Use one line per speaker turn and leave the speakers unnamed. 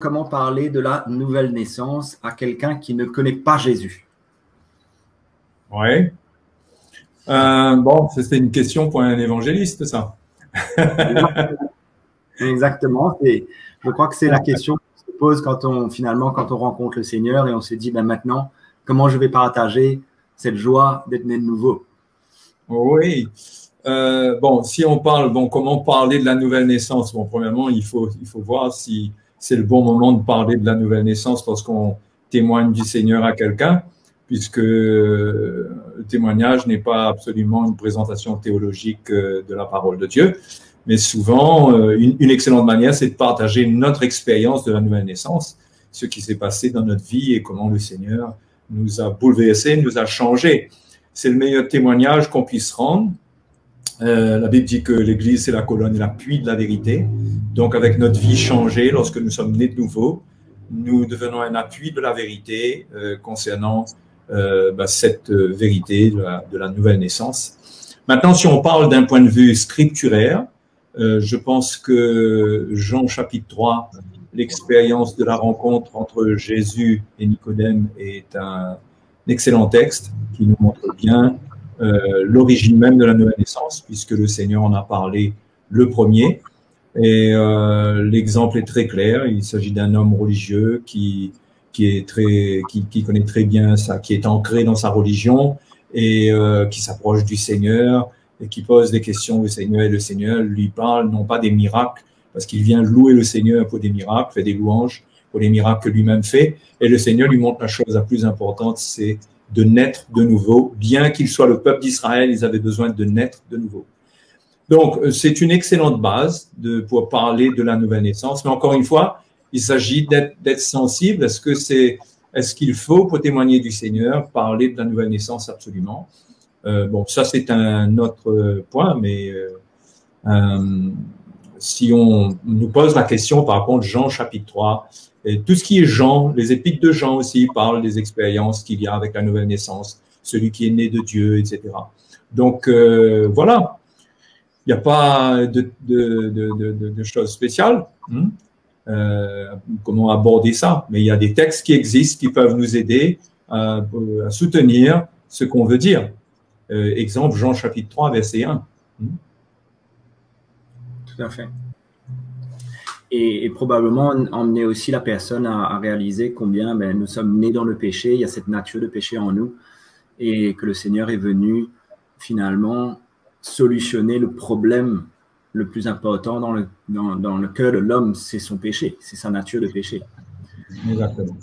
Comment parler de la nouvelle naissance à quelqu'un qui ne connaît pas Jésus?
Oui. Bon, c'était une question pour un évangéliste, ça.
Exactement. Je crois que c'est la question qu'on se pose quand quand on rencontre le Seigneur et on se dit, ben maintenant, comment je vais partager cette joie d'être né de nouveau?
Oui. Bon, si on parle, bon, comment parler de la nouvelle naissance? Bon, premièrement, il faut voir si c'est le bon moment de parler de la nouvelle naissance lorsqu'on témoigne du Seigneur à quelqu'un, puisque le témoignage n'est pas absolument une présentation théologique de la parole de Dieu, mais souvent, une excellente manière, c'est de partager notre expérience de la nouvelle naissance, ce qui s'est passé dans notre vie et comment le Seigneur nous a bouleversés, nous a changés. C'est le meilleur témoignage qu'on puisse rendre. La Bible dit que l'Église, c'est la colonne et l'appui de la vérité. Donc, avec notre vie changée, lorsque nous sommes nés de nouveau, nous devenons un appui de la vérité concernant cette vérité de la nouvelle naissance. Maintenant, si on parle d'un point de vue scripturaire, je pense que Jean chapitre 3, l'expérience de la rencontre entre Jésus et Nicodème est un excellent texte qui nous montre bien l'origine même de la nouvelle naissance, puisque le Seigneur en a parlé le premier. Et l'exemple est très clair. Il s'agit d'un homme religieux qui connaît très bien ça, qui est ancré dans sa religion et qui s'approche du Seigneur et qui pose des questions au Seigneur. Et le Seigneur lui parle non pas des miracles, parce qu'il vient louer le Seigneur pour des miracles, fait des louanges pour les miracles que lui-même fait. Et le Seigneur lui montre la chose la plus importante, c'est de naître de nouveau. Bien qu'il soit le peuple d'Israël, ils avaient besoin de naître de nouveau. Donc, c'est une excellente base pour parler de la nouvelle naissance. Mais encore une fois, il s'agit d'être sensible. Est-ce qu'il faut, pour témoigner du Seigneur, parler de la nouvelle naissance? Absolument. Bon, ça, c'est un autre point, mais si on nous pose la question, par contre, Jean chapitre 3, et tout ce qui est Jean, les épîtres de Jean aussi parlent des expériences qu'il y a avec la nouvelle naissance, celui qui est né de Dieu, etc. Donc, voilà. Il n'y a pas de choses spéciales. Comment aborder ça? Mais il y a des textes qui existent qui peuvent nous aider à soutenir ce qu'on veut dire. Exemple, Jean chapitre 3, verset 1.
Tout à fait. Et probablement emmener aussi la personne à réaliser combien nous sommes nés dans le péché, il y a cette nature de péché en nous, et que le Seigneur est venu finalement solutionner le problème le plus important dans le cœur de l'homme, c'est son péché, c'est sa nature de péché.
Exactement.